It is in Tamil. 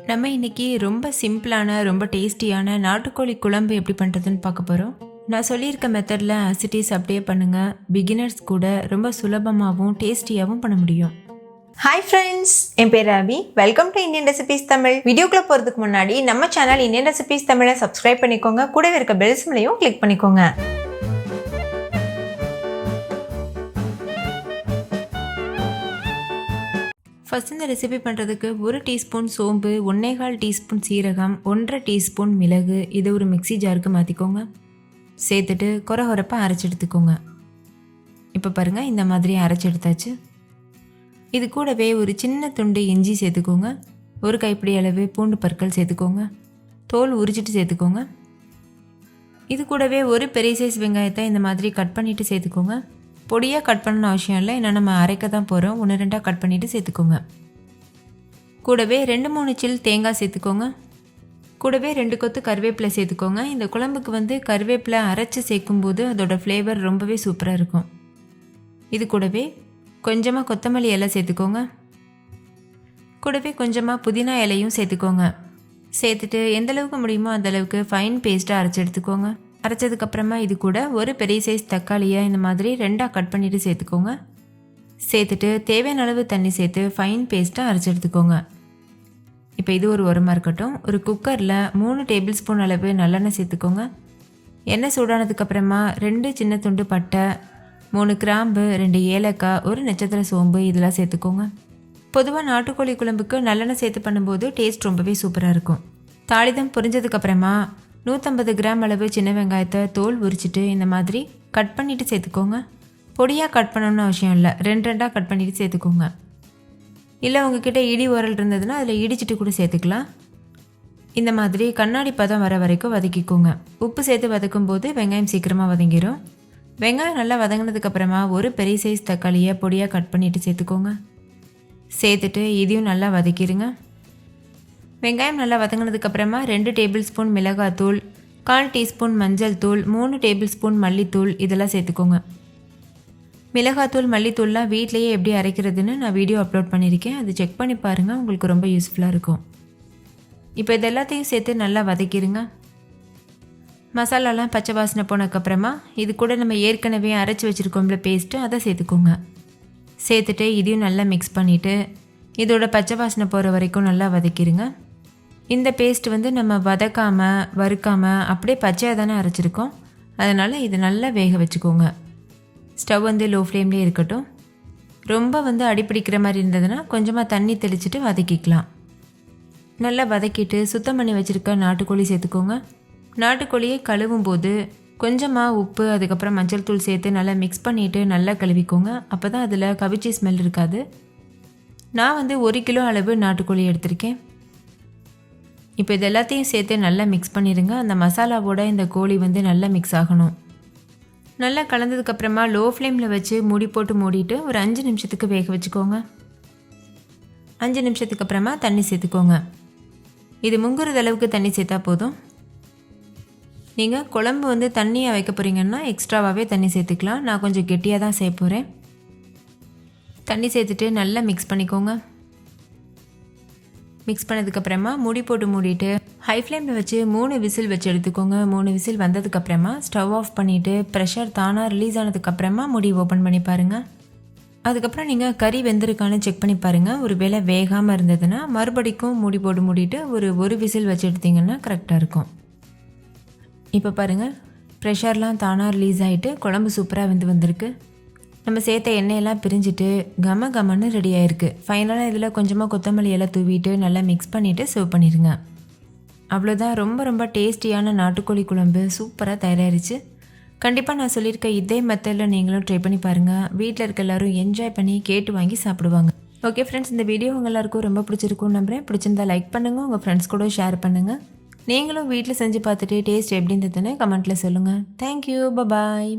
நம்ம இன்றைக்கி ரொம்ப சிம்பிளான ரொம்ப டேஸ்டியான நாட்டுக்கோழி குழம்பு எப்படி பண்ணுறதுன்னு பார்க்க போகிறோம். நான் சொல்லியிருக்க மெத்தடில் அசிட்டிஸ் அப்படியே பண்ணுங்கள். பிகினர்ஸ் கூட ரொம்ப சுலபமாகவும் டேஸ்டியாகவும் பண்ண முடியும். ஹாய் ஃப்ரெண்ட்ஸ், என் பேர் Ravi. Welcome to Indian recipes Tamil. வீடியோக்குள்ளே போகிறதுக்கு முன்னாடி நம்ம சேனல் இந்தியன் ரெசிபீஸ் தமிழை சப்ஸ்கிரைப் பண்ணிக்கோங்க. கூடவே இருக்க பெல் சிம்லையும் கிளிக் பண்ணிக்கோங்க. ஃபஸ்ட் இந்த ரெசிபி பண்ணுறதுக்கு 1 டீஸ்பூன் சோம்பு, 1.25 டீஸ்பூன் சீரகம், 1.5 டீஸ்பூன் மிளகு இதை ஒரு மிக்சி ஜாருக்கு மாற்றிக்கோங்க. சேர்த்துட்டு கொரகொரப்பாக அரைச்சி எடுத்துக்கோங்க. இப்போ பாருங்கள், இந்த மாதிரி அரைச்சி எடுத்தாச்சு. இது கூடவே ஒரு சின்ன துண்டு இஞ்சி சேர்த்துக்கோங்க. ஒரு கைப்பிடி அளவு பூண்டு பற்கள் சேர்த்துக்கோங்க. தோல் உரிச்சிட்டு சேர்த்துக்கோங்க. இது கூடவே ஒரு பெரிய சைஸ் வெங்காயத்தை இந்த மாதிரி கட் பண்ணிவிட்டு சேர்த்துக்கோங்க. பொடியாக கட் பண்ணணும் அவசியம் இல்லை, ஏன்னா நம்ம அரைக்க தான் போகிறோம். 1-2 கட் பண்ணிவிட்டு சேர்த்துக்கோங்க. கூடவே 2-3 சில் தேங்காய் சேர்த்துக்கோங்க. கூடவே 2 கொத்து கருவேப்பிலை சேர்த்துக்கோங்க. இந்த குழம்புக்கு கருவேப்பிலை அரைச்சி சேர்க்கும்போது அதோடய ஃப்ளேவர் ரொம்பவே சூப்பராக இருக்கும். இது கூடவே கொஞ்சமாக கொத்தமல்லி இலை சேர்த்துக்கோங்க. கூடவே கொஞ்சமாக புதினா இலையும் சேர்த்துக்கோங்க. சேர்த்துட்டு எந்தளவுக்கு முடியுமோ அந்தளவுக்கு ஃபைன் பேஸ்ட்டாக அரைச்சி எடுத்துக்கோங்க. அரைச்சதுக்கப்புறமா இது கூட ஒரு பெரிய சைஸ் தக்காளியை இந்த மாதிரி 2 கட் பண்ணிவிட்டு சேர்த்துக்கோங்க. சேர்த்துட்டு தேவையான அளவு தண்ணி சேர்த்து ஃபைன் பேஸ்ட்டாக அரைச்சி எடுத்துக்கோங்க. இப்போ இது ஒரு உரமாக இருக்கட்டும். ஒரு குக்கரில் 3 டேபிள் ஸ்பூன் அளவு நல்லெண்ணெய் சேர்த்துக்கோங்க. எண்ணெய் சூடானதுக்கப்புறமா 2 சின்ன துண்டு பட்டை, 3 கிராம்பு, 2 ஏலக்காய், ஒரு நட்சத்திர சோம்பு இதெல்லாம் சேர்த்துக்கோங்க. பொதுவாக நாட்டுக்கோழி குழம்புக்கு நல்லெண்ணெய் சேர்த்து பண்ணும்போது டேஸ்ட் ரொம்பவே சூப்பராக இருக்கும். தாளிதம் பொரிஞ்சதுக்கப்புறமா 150 கிராம் அளவு சின்ன வெங்காயத்தை தோல் உரிச்சிட்டு இந்த மாதிரி கட் பண்ணிவிட்டு சேர்த்துக்கோங்க. பொடியாக கட் பண்ணணும்னு அவசியம் இல்லை, 2 கட் பண்ணிவிட்டு சேர்த்துக்கோங்க. இல்லை உங்ககிட்ட இடி உரல் இருந்ததுன்னா அதில் இடிச்சிட்டு கூட சேர்த்துக்கலாம். இந்த மாதிரி கண்ணாடி பதம் வர வரைக்கும் வதக்கிக்கோங்க. உப்பு சேர்த்து வதக்கும் போது வெங்காயம் சீக்கிரமாக வதங்கிடும். வெங்காயம் நல்லா வதங்கினதுக்கப்புறமா ஒரு பெரிய சைஸ் தக்காளியை பொடியாக கட் பண்ணிவிட்டு சேர்த்துக்கோங்க. சேர்த்துட்டு இதையும் நல்லா வதக்கிடுங்க. வெங்காயம் நல்லா வதங்கினதுக்கப்புறமா 2 டேபிள் ஸ்பூன் மிளகாத்தூள், 1/4 டீஸ்பூன் மஞ்சள் தூள், 3 டேபிள் ஸ்பூன் மல்லித்தூள் இதெல்லாம் சேர்த்துக்கோங்க. மிளகாத்தூள் மல்லித்தூள்லாம் வீட்லேயே எப்படி அரைக்கிறதுன்னு நான் வீடியோ அப்லோட் பண்ணியிருக்கேன், அது செக் பண்ணி பாருங்கள், உங்களுக்கு ரொம்ப யூஸ்ஃபுல்லாக இருக்கும். இப்போ இது எல்லாத்தையும் சேர்த்து நல்லா வதக்கிடுங்க. மசாலாலாம் பச்சை வாசனை போனதுக்கப்புறமா இது கூட நம்ம ஏற்கனவே அரைச்சி வச்சுருக்கோம்ல பேஸ்ட்டு, அதை சேர்த்துக்கோங்க. சேர்த்துட்டு இதையும் நல்லா மிக்ஸ் பண்ணிவிட்டு இதோட பச்சை வாசனை போகிற வரைக்கும் நல்லா வதக்கிடுங்க. இந்த பேஸ்ட் நம்ம வதக்காமல் வறுக்காமல் அப்படியே பச்சையாக தானே அரைச்சிருக்கோம், அதனால் இது நல்லா வேக வச்சுக்கோங்க. ஸ்டவ் லோ ஃப்ளேம்லேயே இருக்கட்டும். ரொம்ப அடிப்பிடிக்கிற மாதிரி இருந்ததுன்னா கொஞ்சமாக தண்ணி தெளிச்சிட்டு வதக்கிக்கலாம். நல்லா வதக்கிட்டு சுத்தம் பண்ணி வச்சுருக்க நாட்டுக்கோழி சேர்த்துக்கோங்க. நாட்டுக்கோழியை கழுவும் போது கொஞ்சமாக உப்பு, அதுக்கப்புறம் மஞ்சள் தூள் சேர்த்து நல்லா மிக்ஸ் பண்ணிவிட்டு நல்லா கழுவிக்கோங்க. அப்போ தான் அதில் கவிச்சி ஸ்மெல் இருக்காது. நான் 1 கிலோ அளவு நாட்டுக்கோழி எடுத்திருக்கேன். இப்போ இது எல்லாத்தையும் சேர்த்து நல்லா மிக்ஸ் பண்ணிடுங்க. அந்த மசாலாவோட இந்த கோழி நல்லா மிக்ஸ் ஆகணும். நல்லா கலந்ததுக்கப்புறமா லோ ஃப்ளேமில் வச்சு மூடி போட்டு மூடிட்டு ஒரு 5 நிமிஷத்துக்கு வேக வச்சுக்கோங்க. 5 நிமிஷத்துக்கு அப்புறமா தண்ணி சேர்த்துக்கோங்க. இது முங்குறது அளவுக்கு தண்ணி சேர்த்தா போதும். நீங்கள் குழம்பு தண்ணியாக வைக்க போகிறீங்கன்னா எக்ஸ்ட்ராவாகவே தண்ணி சேர்த்துக்கலாம். நான் கொஞ்சம் கெட்டியாக தான் செய்ய போகிறேன். தண்ணி சேர்த்துட்டு நல்லா மிக்ஸ் பண்ணிக்கோங்க. மிக்ஸ் பண்ணதுக்கப்புறமா மூடி போட்டு மூடிட்டு ஹை ஃப்ளேமில் வச்சு 3 விசில் வச்சு எடுத்துக்கோங்க. 3 விசில் வந்ததுக்கப்புறமா ஸ்டவ் ஆஃப் பண்ணிவிட்டு ப்ரெஷர் தானாக ரிலீஸ் ஆனதுக்கப்புறமா மூடி ஓப்பன் பண்ணி பாருங்கள். அதுக்கப்புறம் நீங்கள் கறி வெந்திருக்கான்னு செக் பண்ணி பாருங்கள். ஒரு வேளை வேகாமல் இருந்ததுன்னா மறுபடிக்கும் மூடி போட்டு மூடிட்டு ஒரு விசில் வச்சு எடுத்திங்கன்னா கரெக்டாக இருக்கும். இப்போ பாருங்கள், ப்ரெஷர்லாம் தானாக ரிலீஸ் ஆகிட்டு குழம்பு சூப்பராக வந்திருக்கு. நம்ம சேர்த்த எண்ணெயெல்லாம் பிரிஞ்சுட்டு கமன்னு ரெடி ஆகிருக்கு. ஃபைனலாக இதில் கொஞ்சமாக கொத்தமல்லி எல்லாம் தூவிட்டு நல்லா மிக்ஸ் பண்ணிவிட்டு சர்வ் பண்ணிடுங்க. அவ்வளோதான், ரொம்ப டேஸ்டியான நாட்டுக்கோழி குழம்பு சூப்பராக தயாராகிடுச்சு. கண்டிப்பாக நான் சொல்லியிருக்க இதே மெத்தடில் நீங்களும் ட்ரை பண்ணி பாருங்கள். வீட்டில் இருக்க எல்லோரும் என்ஜாய் பண்ணி கேட்டு வாங்கி சாப்பிடுவாங்க. ஓகே ஃப்ரெண்ட்ஸ், இந்த வீடியோ உங்கள் எல்லாருக்கும் ரொம்ப பிடிச்சிருக்கும்னு நம்புகிறேன். பிடிச்சிருந்தா லைக் பண்ணுங்கள், உங்கள் ஃப்ரெண்ட்ஸ் கூட ஷேர் பண்ணுங்கள். நீங்களும் வீட்டில் செஞ்சு பார்த்துட்டு டேஸ்ட் எப்படி இருந்ததுன்னு கமெண்ட்டில் சொல்லுங்கள். தேங்க்யூ, பாய்.